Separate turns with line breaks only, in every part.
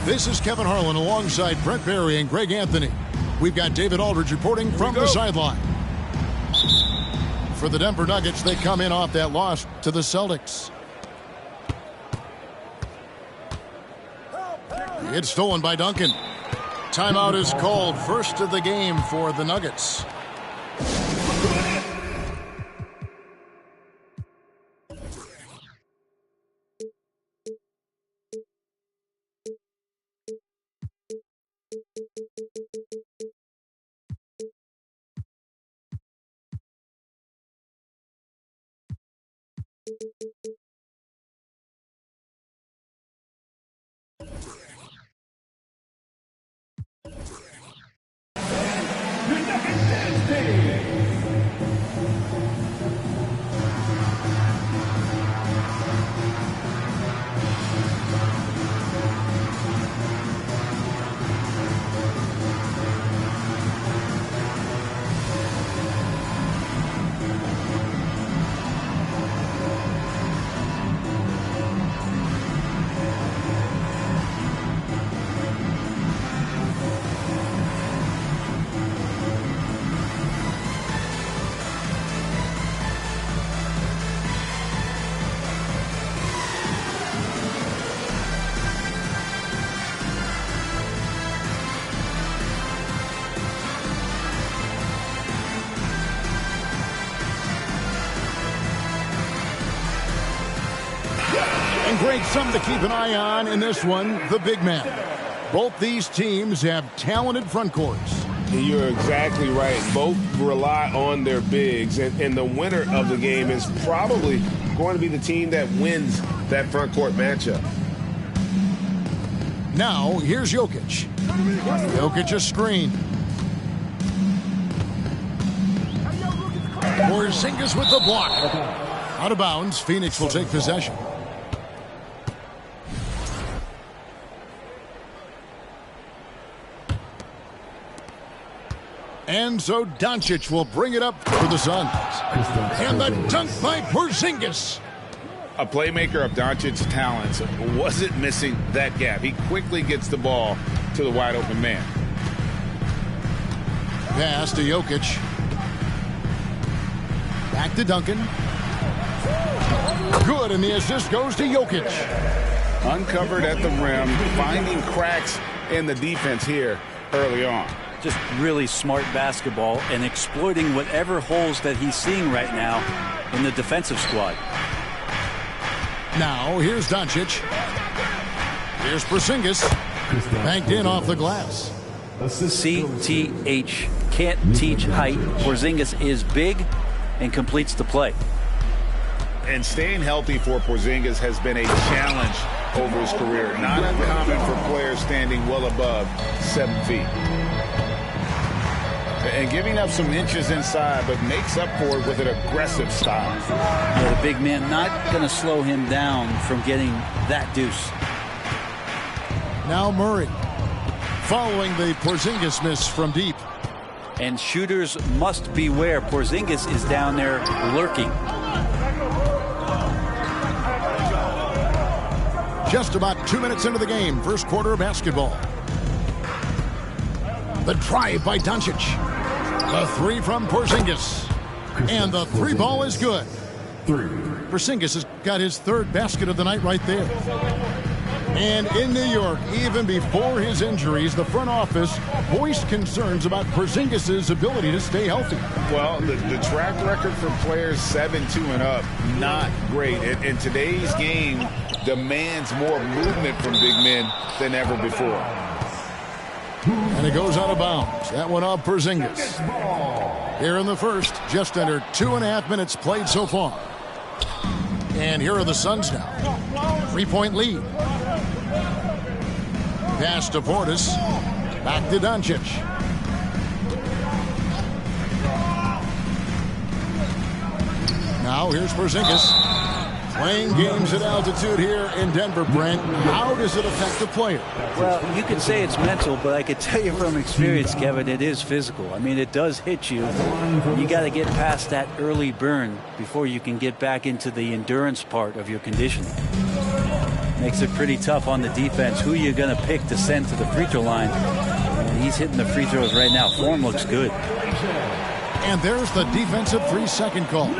This is Kevin Harlan alongside Brent Barry and Greg Anthony. We've got David Aldridge reporting from the sideline. For the Denver Nuggets, they come in off that loss to the Celtics. It's stolen by Duncan. Timeout is called. First of the game for the Nuggets. And great, something to keep an eye on in this one, the big man. Both these teams have talented front courts.
You're exactly right. Both rely on their bigs, and the winner of the game is probably going to be the team that wins that front court matchup.
Now, here's Jokic. Jokic a screen. Porzingis with the block. Out of bounds, Phoenix will take possession. And so Doncic will bring it up for the Suns. And the dunk by Porzingis.
A playmaker of Doncic's talents wasn't missing that gap. He quickly gets the ball to the wide open man.
Pass to Jokic. Back to Duncan. Good, and the assist goes to Jokic.
Uncovered at the rim, finding cracks in the defense here early on.
Just really smart basketball and exploiting whatever holes that he's seeing right now in the defensive squad.
Now, here's Doncic. Here's Porzingis. Banked in off the glass.
CTH. Can't teach height. Porzingis is big and completes the play.
And staying healthy for Porzingis has been a challenge over his career. Not uncommon for players standing well above 7 feet. And giving up some inches inside, but makes up for it with an aggressive style.
Yeah, the big man not going to slow him down from getting that deuce.
Now Murray, following the Porzingis miss from deep.
And shooters must beware. Porzingis is down there lurking.
Just about 2 minutes into the game, first quarter of basketball. The drive by Doncic. The three from Porzingis. And the three ball is good. Porzingis has got his third basket of the night right there. And in New York, even before his injuries, the front office voiced concerns about Porzingis' ability to stay healthy.
Well, the track record for players 7-2 and up, not great. And today's game demands more movement from big men than ever before.
And it goes out of bounds. That one off Porzingis. Here in the first, just under 2.5 minutes played so far. And here are the Suns now. 3-point lead. Pass to Portis. Back to Doncic. Now here's Porzingis. Playing games at altitude here in Denver, Brent, how does it affect the player?
Well, you could say it's mental, but I could tell you from experience, Kevin, it is physical. I mean, it does hit you. You got to get past that early burn before you can get back into the endurance part of your conditioning. Makes it pretty tough on the defense. Who you're going to pick to send to the free throw line? And he's hitting the free throws right now. Form looks good.
And there's the defensive 3-second call.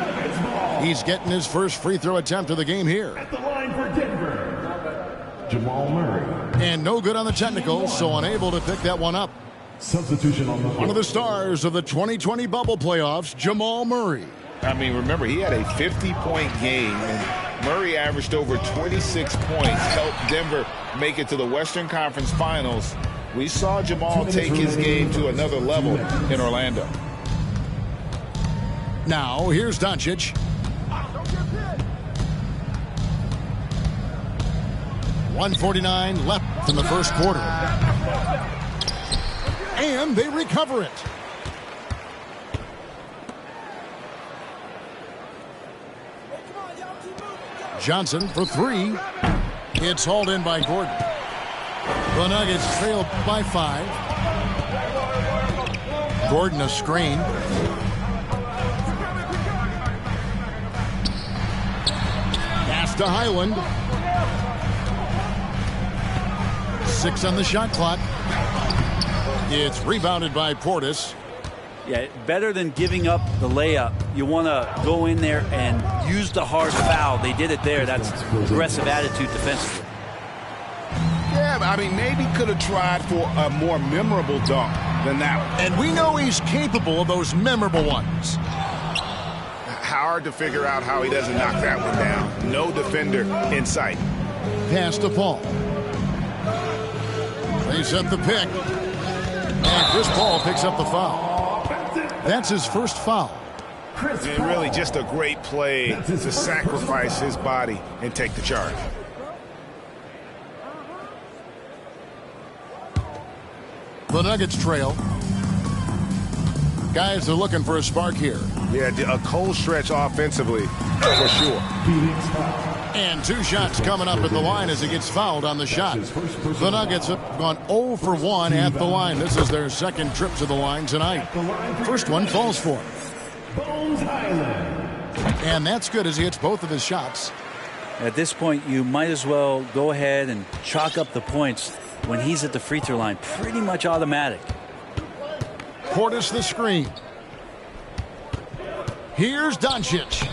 He's getting his first free throw attempt of the game here.
At the line for Denver, Jamal Murray.
And no good on the technical, so unable to pick that one up.
Substitution on the floor.
One of the stars of the 2020 bubble playoffs, Jamal Murray.
I mean, remember, he had a 50-point game, and Murray averaged over 26 points, helped Denver make it to the Western Conference Finals. We saw Jamal take his game to another level in Orlando.
Now, here's Doncic. 1:49 left in the first quarter. And they recover it. Johnson for three. It's hauled in by Gordon. The Nuggets trailed by 5. Gordon a screen. Pass to Highland. 6 on the shot clock. It's rebounded by Portis.
Yeah, better than giving up the layup. You want to go in there and use the hard foul. They did it there. That's aggressive attitude defensively.
Yeah, I mean, maybe could have tried for a more memorable dunk than that one.
And we know he's capable of those memorable ones.
Hard to figure out how he doesn't knock that one down. No defender in sight.
Pass to Paul. They set the pick. And Chris Paul picks up the foul. That's his first foul.
And really just a great play to sacrifice his body and take the charge.
The Nuggets trail. Guys are looking for a spark here.
Yeah, a cold stretch offensively, for sure.
And 2 shots coming up at the line as he gets fouled on the shot. The Nuggets have gone 0 for 1 at the line. This is their second trip to the line tonight. First one falls for him. And that's good as he hits both of his shots.
At this point, you might as well go ahead and chalk up the points when he's at the free throw line. Pretty much automatic.
Portis the screen. Here's Doncic.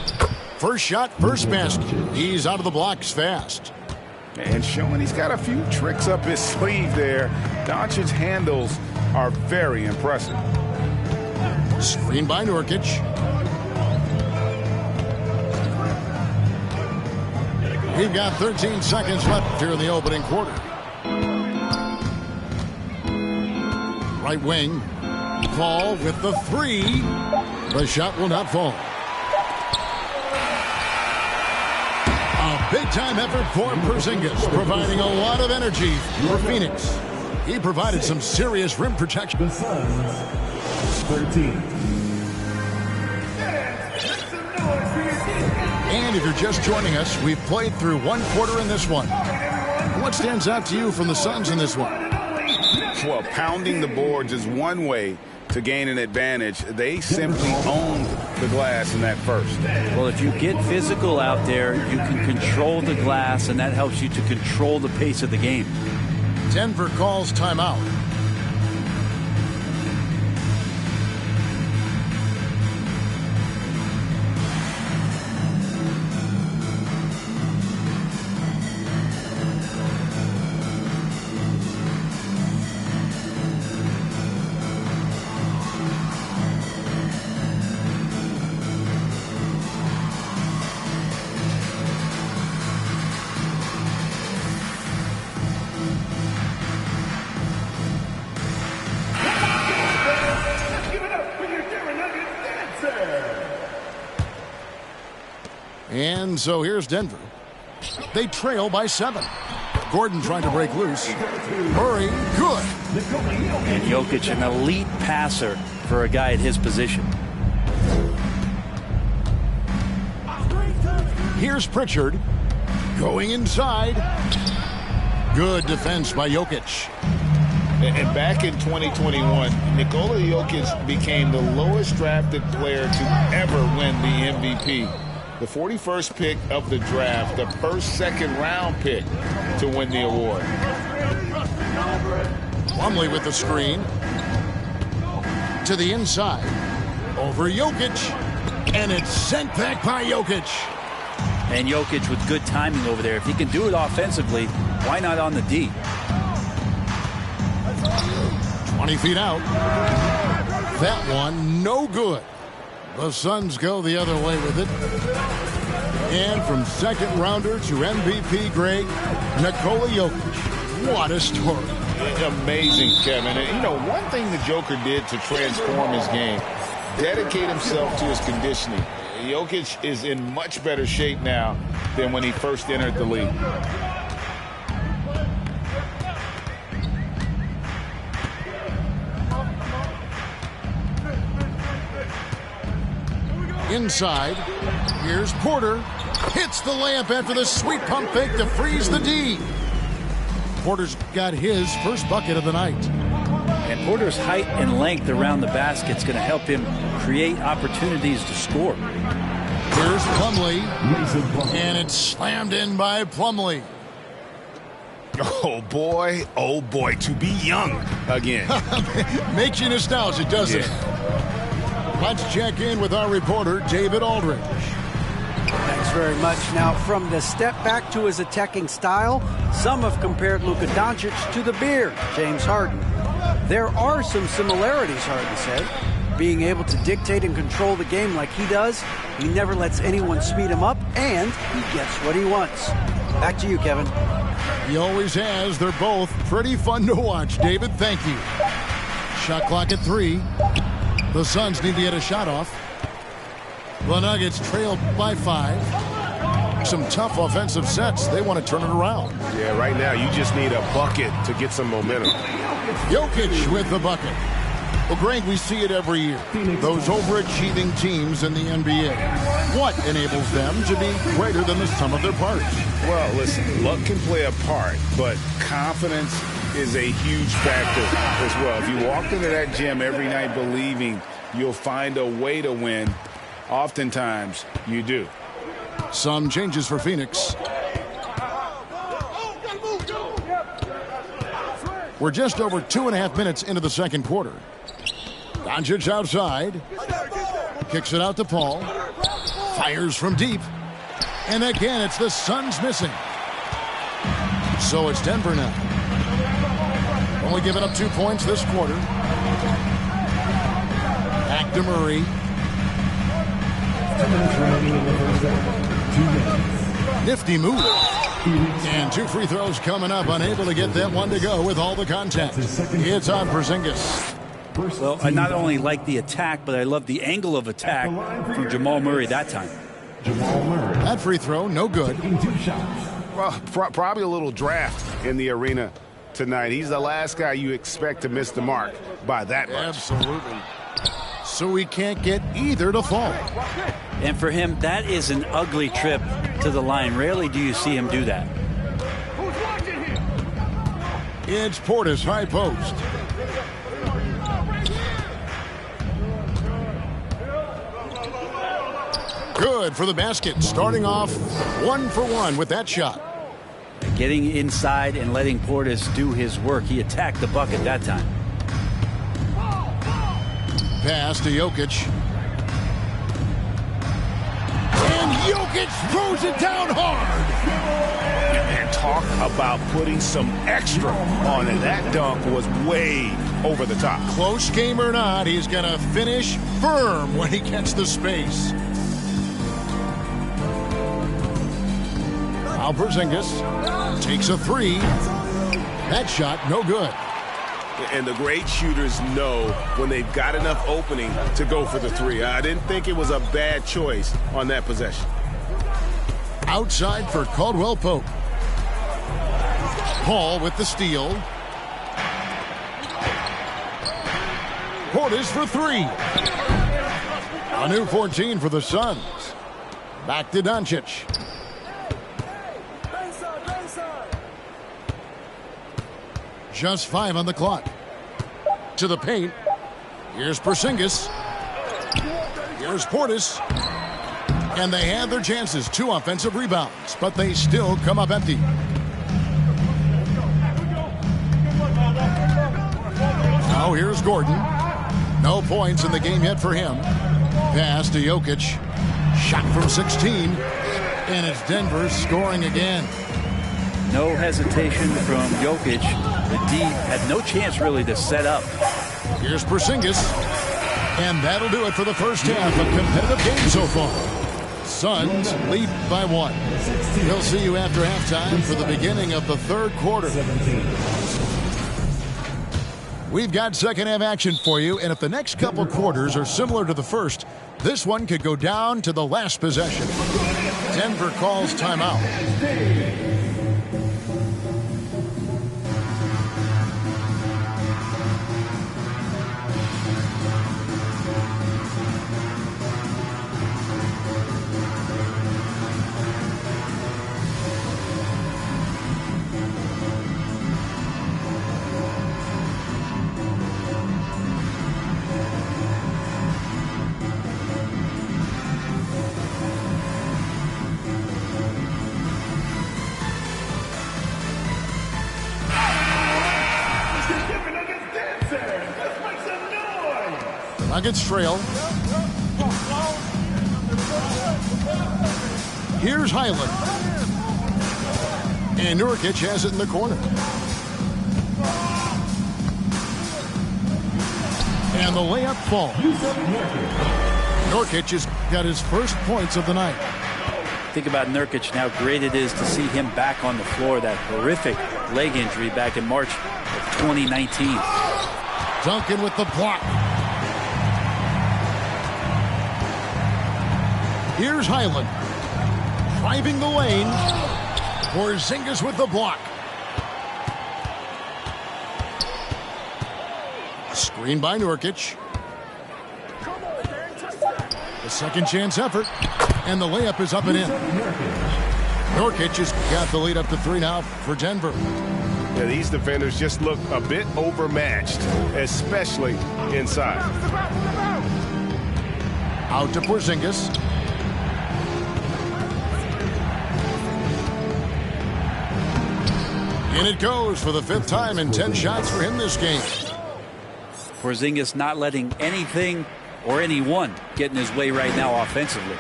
First shot, first basket. He's out of the blocks fast.
And showing he's got a few tricks up his sleeve there. Doncic's handles are very impressive.
Screen by Nurkic. We've got 13 seconds left here in the opening quarter. Right wing. Paul with the 3. The shot will not fall. A big-time effort for Porzingis, providing a lot of energy for Phoenix. He provided some serious rim protection.
The Suns, 13.
And if you're just joining us, we've played through 1 quarter in this one. What stands out to you from the Suns in this one?
Well, pounding the boards is one way to gain an advantage. They simply owned the glass in that first.
Well, if you get physical out there, you can control the glass, and that helps you to control the pace of the game.
Denver calls timeout. And so here's Denver. They trail by 7. Gordon trying to break loose. Murray, good.
And Jokic, an elite passer for a guy at his position.
Here's Pritchard going inside. Good defense by Jokic.
And back in 2021, Nikola Jokic became the lowest drafted player to ever win the MVP. The 41st pick of the draft, the first second-round pick to win the award.
Plumlee with the screen. To the inside. Over Jokic. And it's sent back by Jokic.
And Jokic with good timing over there. If he can do it offensively, why not on the D?
20 feet out. That one, no good. The Suns go the other way with it. And from second rounder to MVP grade, Nikola Jokic. What a story.
Amazing, Kevin. And, you know, one thing the Joker did to transform his game, dedicate himself to his conditioning. Jokic is in much better shape now than when he first entered the league.
Inside, here's Porter. Hits the layup after the sweet pump fake to freeze the D. Porter's got his first bucket of the night.
And Porter's height and length around the basket is going to help him create opportunities to score.
Here's Plumlee. And it's slammed in by Plumlee.
Oh boy, to be young again.
Makes you nostalgic, doesn't it? Let's check in with our reporter, David Aldridge.
Thanks very much. Now, from the step back to his attacking style, some have compared Luka Doncic to the Beard, James Harden. There are some similarities, Harden said. Being able to dictate and control the game like he does, he never lets anyone speed him up, and he gets what he wants. Back to you, Kevin.
He always has. They're both pretty fun to watch. David, thank you. Shot clock at 3. The Suns need to get a shot off. The Nuggets trail by 5. Some tough offensive sets. They want to turn it around.
Yeah, right now you just need a bucket to get some momentum.
Jokic with the bucket. Well, Greg, we see it every year. Those overachieving teams in the NBA. What enables them to be greater than the sum of their parts?
Well, listen, luck can play a part, but confidence is a huge factor as well. If you walked into that gym every night believing you'll find a way to win, oftentimes you do.
Some changes for Phoenix. We're just over 2.5 minutes into the second quarter. Doncic outside. Kicks it out to Paul. Fires from deep. And again, it's the Suns missing. So it's Denver now. Only giving up 2 points this quarter. Back to Murray. Nifty move. And 2 free throws coming up. Unable to get that one to go with all the contact. It's on Porzingis.
Well, I not only like the attack, but I love the angle of attack from Jamal Murray that time.
That free throw, no good.
Well, probably a little draft in the arena tonight. He's the last guy you expect to miss the mark by that much.
Absolutely. So he can't get either to fall.
And for him, that is an ugly trip to the line. Rarely do you see him do that.
It's Portis high post. Good for the basket. Starting off 1 for 1 with that shot.
Getting inside and letting Portis do his work. He attacked the bucket that time.
Pass to Jokic. And Jokic throws it down hard.
And talk about putting some extra on it. That dunk was way over the top.
Close game or not, he's going to finish firm when he gets the space. Now Porzingis takes a 3. That shot, no good.
And the great shooters know when they've got enough opening to go for the 3. I didn't think it was a bad choice on that possession.
Outside for Caldwell Pope. Paul with the steal. Portis for 3. A new 14 for the Suns. Back to Doncic. Just 5 on the clock. To the paint. Here's Porzingis. Here's Portis. And they had their chances. 2 offensive rebounds, but they still come up empty. Now here's Gordon. No points in the game yet for him. Pass to Jokic. Shot from 16. And it's Denver scoring again.
No hesitation from Jokic. The D had no chance really to set up.
Here's Porzingis. And that'll do it for the first half. A competitive game so far. Suns lead by 1. We'll see you after halftime for the beginning of the third quarter. We've got second half action for you, and if the next couple quarters are similar to the first, this one could go down to the last possession. Denver calls timeout. Nuggets trail. Here's Highland. And Nurkic has it in the corner. And the layup falls. Nurkic has got his first points of the night.
Think about Nurkic, how great it is to see him back on the floor. That horrific leg injury back in March of 2019.
Duncan with the block. Here's Highland. Driving the lane. Porzingis with the block. Screen by Nurkic. A second chance effort. And the layup is up and in. Nurkic has got the lead up to 3 now for Denver.
Yeah, these defenders just look a bit overmatched, especially inside.
Out to Porzingis. And it goes for the 5th time in 10 shots for him this game.
Porzingis not letting anything or anyone get in his way right now offensively.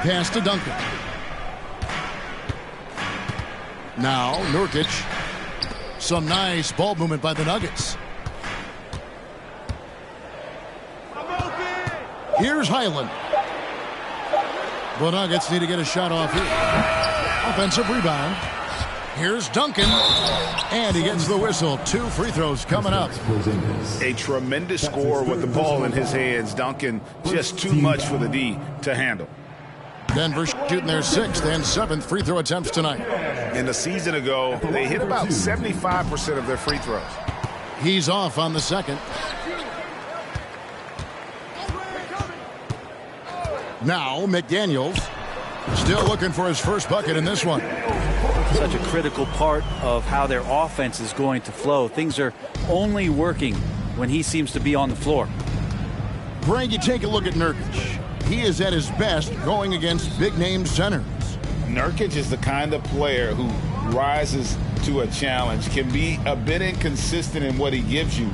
Pass to Duncan. Now Nurkic. Some nice ball movement by the Nuggets. Here's Highland. The Nuggets need to get a shot off here. Offensive rebound. Here's Duncan. And he gets the whistle. 2 free throws coming up.
A tremendous score with the ball in his hands. Duncan just too much for the D to handle.
Denver shooting their 6th and 7th free throw attempts tonight.
And a season ago, they hit about 75% of their free throws.
He's off on the second. Now McDaniels still looking for his first bucket in this one.
Such a critical part of how their offense is going to flow. Things are only working when he seems to be on the floor.
Greg, you take a look at Nurkic. He is at his best going against big-name centers.
Nurkic is the kind of player who rises to a challenge, can be a bit inconsistent in what he gives you,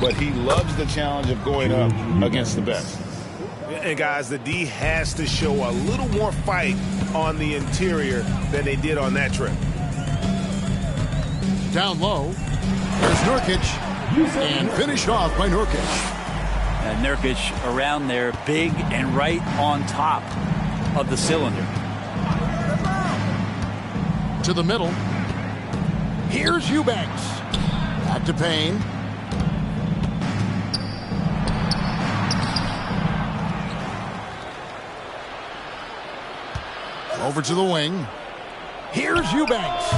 but he loves the challenge of going up against the best.
And guys, the D has to show a little more fight on the interior than they did on that trip.
Down low, there's Nurkic, and finished off by Nurkic.
And Nurkic around there, big and right on top of the cylinder.
To the middle. Here's Eubanks. Back to Payne. Over to the wing. Here's Eubanks.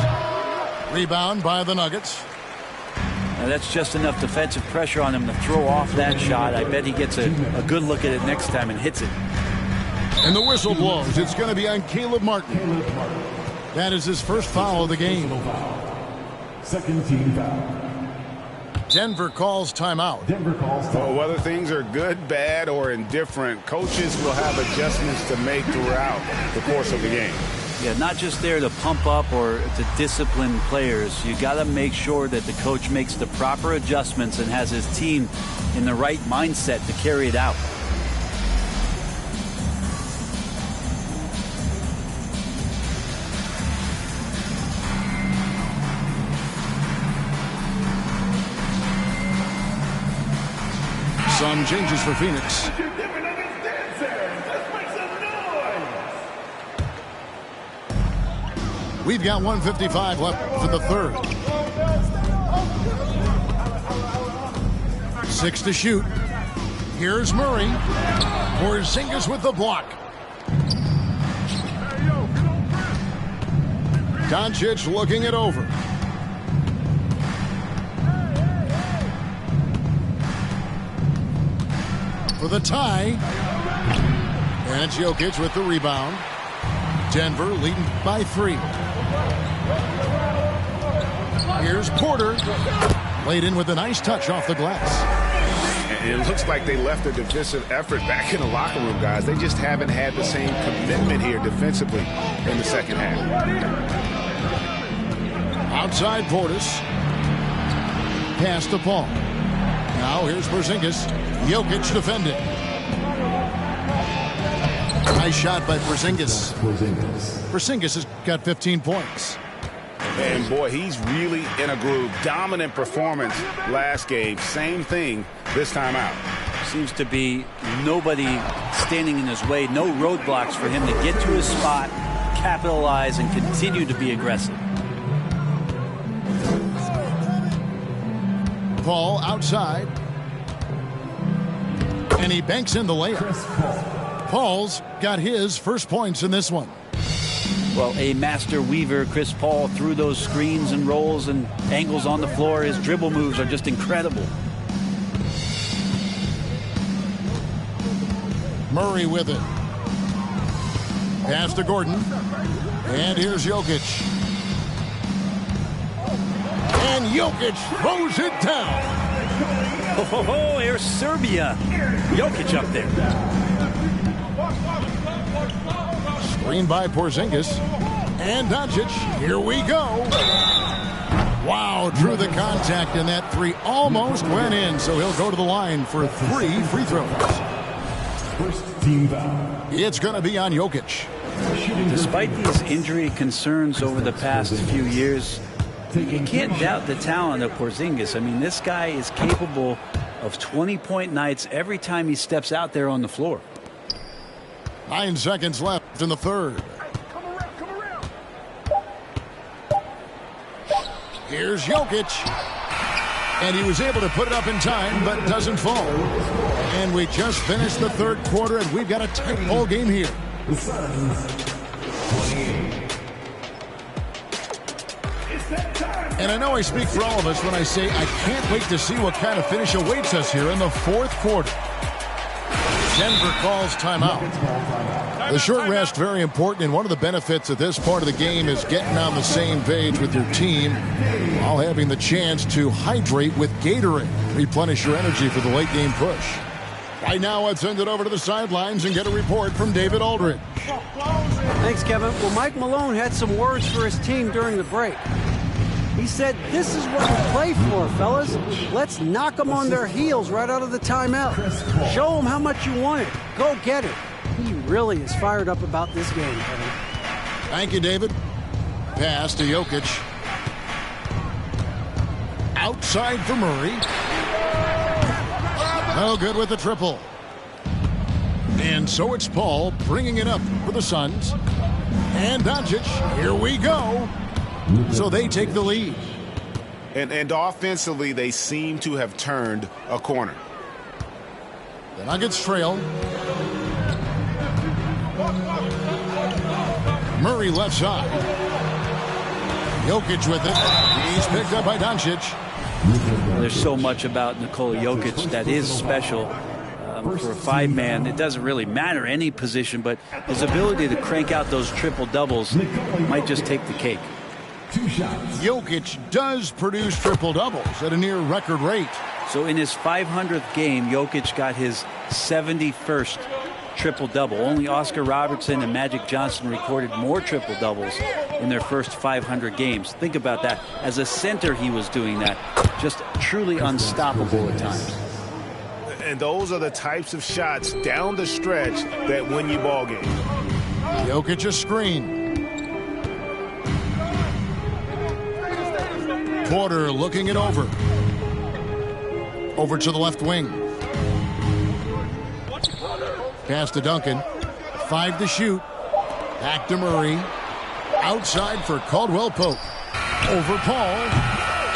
Rebound by the Nuggets.
Now that's just enough defensive pressure on him to throw off that shot. I bet he gets a good look at it next time and hits it.
And the whistle blows. It's going to be on Caleb Martin. That is his first foul of the game.
Second team foul.
Denver calls timeout.
Well, whether things are good, bad, or indifferent, coaches will have adjustments to make throughout the course of the game.
Yeah, not just there to pump up or to discipline players. You got to make sure that the coach makes the proper adjustments and has his team in the right mindset to carry it out.
Some changes for Phoenix. We've got 1:55 left for the third. 6 to shoot. Here's Murray. Porzingis with the block. Doncic looking it over. For the tie. And it's Jokic with the rebound. Denver leading by 3. Here's Porter. Laid in with a nice touch off the glass.
And it looks like they left a defensive effort back in the locker room, guys. They just haven't had the same commitment here defensively in the second half.
Outside Portis. Pass to Paul. Now here's Porzingis. Jokic defending. Nice shot by Porzingis. Porzingis has got 15 points.
And boy, he's really in a groove. Dominant performance last game. Same thing this time out.
Seems to be nobody standing in his way. No roadblocks for him to get to his spot, capitalize, and continue to be aggressive.
Paul outside. And he banks in the layup. Paul's got his first points in this one.
Well, a master weaver, Chris Paul, through those screens and rolls and angles on the floor. His dribble moves are just incredible.
Murray with it. Pass to Gordon. And here's Jokic. And Jokic throws it down.
Oh, here's Serbia. Jokic up there.
Screen by Porzingis. And Doncic. Here we go. Wow, drew the contact, and that 3 almost went in, so he'll go to the line for 3 free throws.
First team foul.
It's going to be on Jokic.
Despite these injury concerns over the past few years, you can't doubt the talent of Porzingis. I mean, this guy is capable of 20-point nights every time he steps out there on the floor.
9 seconds left in the third. Here's Jokic. And he was able to put it up in time, but doesn't fall. And we just finished the third quarter, and we've got a tight ball game here.
The Suns, 28.
And I know I speak for all of us when I say I can't wait to see what kind of finish awaits us here in the fourth quarter. Denver calls timeout. The short rest, very important, and one of the benefits of this part of the game is getting on the same page with your team while having the chance to hydrate with Gatorade. Replenish your energy for the late game push. Right now, let's send it over to the sidelines and get a report from David Aldridge.
Thanks, Kevin. Well, Mike Malone had some words for his team during the break. He said, "This is what we play for, fellas. Let's knock them on their heels right out of the timeout. Show them how much you want it. Go get it." He really is fired up about this game, Kevin.
Thank you, David. Pass to Jokic. Outside for Murray. No good with the triple. And so it's Paul bringing it up for the Suns. And Doncic, here we go. So they take the lead.
And offensively, they seem to have turned a corner.
The Nuggets trail. Murray left side. Jokic with it. He's picked up by Doncic.
There's so much about Nikola Jokic that is special. For a five-man, it doesn't really matter any position, but his ability to crank out those triple-doubles might just take the cake.
Jokic does produce triple-doubles at a near record rate.
So in his 500th game, Jokic got his 71st triple-double. Only Oscar Robertson and Magic Johnson recorded more triple-doubles in their first 500 games. Think about that. As a center, he was doing that. Just truly unstoppable at times.
And those are the types of shots down the stretch that win you ball games.
Jokic a screen. Porter looking it over. Over to the left wing. Pass to Duncan. 5 to shoot. Back to Murray. Outside for Caldwell Pope. Over Paul.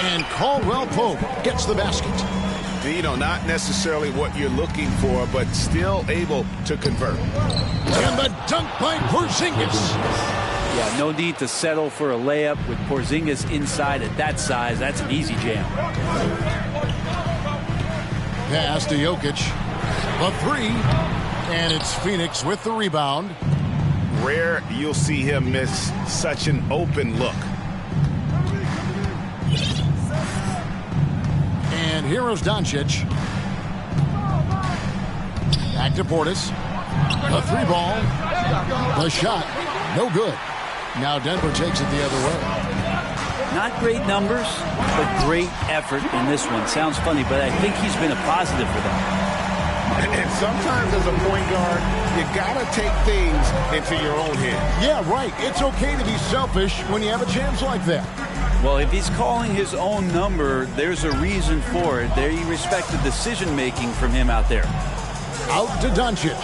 And Caldwell Pope gets the basket.
You know, not necessarily what you're looking for, but still able to convert.
And the dunk by Porzingis.
Yeah, no need to settle for a layup with Porzingis inside at that size. That's an easy jam.
Pass to Jokic. The 3. And it's Phoenix with the rebound.
Rare you'll see him miss such an open look.
And here's Doncic. Back to Portis. The 3 ball. The shot. No good. Now Denver takes it the other way.
Not great numbers, but great effort in this one. Sounds funny, but I think he's been a positive for them.
And sometimes as a point guard, you got to take things into your own hands.
Yeah, right. It's okay to be selfish when you have a chance like that.
Well, if he's calling his own number, there's a reason for it. There you respect the decision-making from him out there.
Out to Doncic.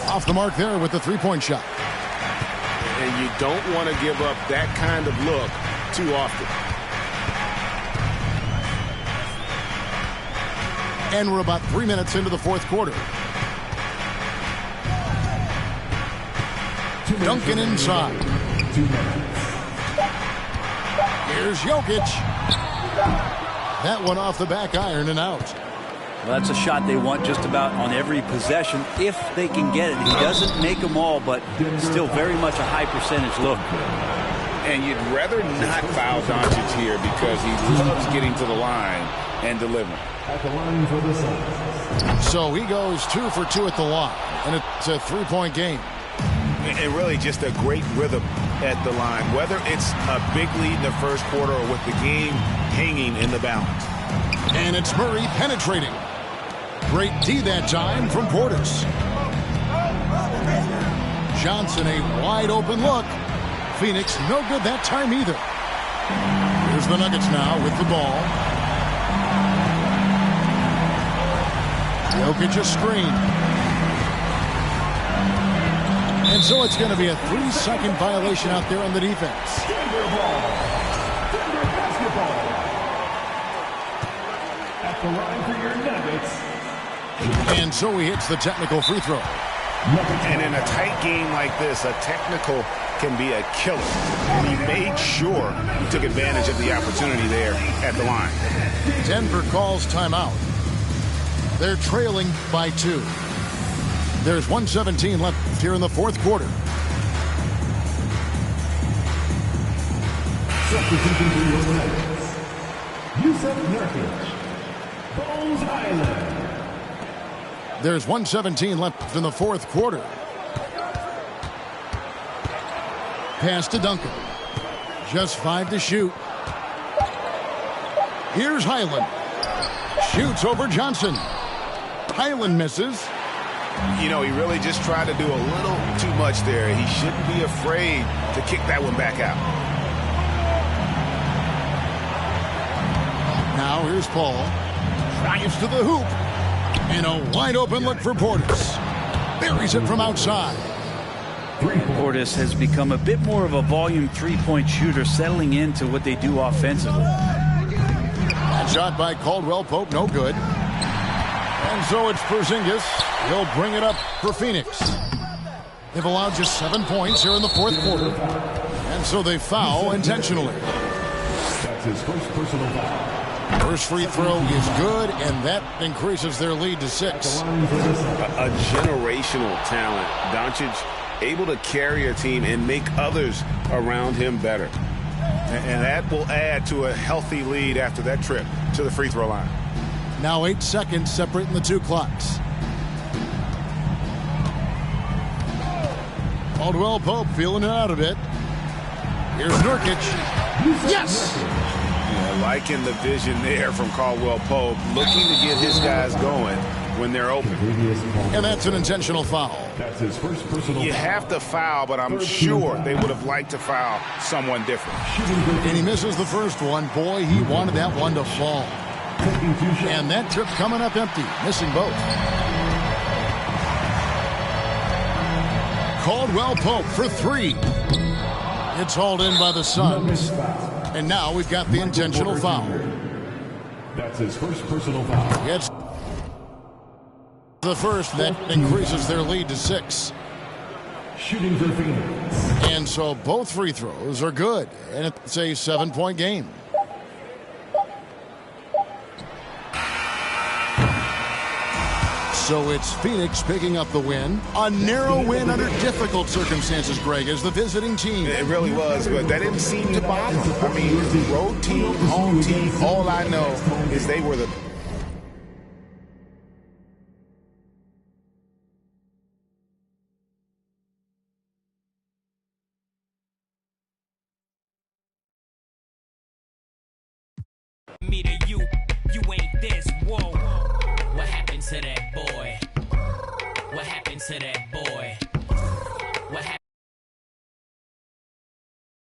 Off the mark there with the three-point shot.
And you don't want to give up that kind of look too often.
And we're about 3 minutes into the fourth quarter. Duncan inside. Here's Jokic. That one off the back iron and out.
Well, that's a shot they want just about on every possession if they can get it. He doesn't make them all, but still very much a high percentage look.
And you'd rather not foul Doncic here because he loves getting to the line and delivering.
At the line for the Suns.
So he goes 2 for 2 at the line, and it's a three-point game.
And really just a great rhythm at the line, whether it's a big lead in the first quarter or with the game hanging in the balance.
And it's Murray penetrating. Great D that time from Portis. Johnson, a wide open look. Phoenix, no good that time either. Here's the Nuggets now with the ball. Jokic a screen. And so it's going to be a 3-second violation out there on the defense.
Denver ball. Denver basketball. At the line for your Nuggets.
And so he hits the technical free throw.
And in a tight game like this, a technical can be a killer. And he made sure he took advantage of the opportunity there at the line.
Denver calls timeout. They're trailing by 2. There's 1:17 left here in the fourth quarter.
Substitution for your Nuggets. Jusuf Nurkic. Bones Highland.
There's 1:17 left in the fourth quarter. Pass to Duncan. Just 5 to shoot. Here's Highland. Shoots over Johnson. Highland misses.
You know, he really just tried to do a little too much there. He shouldn't be afraid to kick that one back out.
Now here's Paul. Drives to the hoop. And a wide open look for Portis. Buries it from outside.
Portis has become a bit more of a volume three-point shooter, settling into what they do offensively.
That shot by Caldwell Pope, no good. And so it's Porzingis. He'll bring it up for Phoenix. They've allowed just 7 points here in the fourth quarter. And so they foul intentionally.
That's his first personal foul.
First free throw is good, and that increases their lead to 6.
A generational talent. Doncic able to carry a team and make others around him better. And that will add to a healthy lead after that trip to the free throw line.
Now 8 seconds separating the two clocks. Caldwell Pope feeling it out a bit. Here's Nurkic. Yes!
Yeah, liking the vision there from Caldwell Pope, looking to get his guys going when they're open.
And that's an intentional foul.
That's his first personal
You
foul.
have to foul, but I'm sure they would have liked to foul someone different.
And he misses the first one. Boy, he wanted that one to fall. And that trip coming up empty, missing both. Caldwell Pope for 3. It's hauled in by the Suns. And now we've got the intentional foul.
That's his first personal foul.
It's the first that increases their lead to 6.
Shooting for Phoenix.
And so both free throws are good. And it's a 7-point game. So it's Phoenix picking up the win. A narrow win under difficult circumstances, Greg, as the visiting team.
It really was, but that didn't seem to bother them. I mean, road team, home team, all I know is they were the
me to you, you ain't this, whoa. What happened to that boy? What happened to that boy? What happened?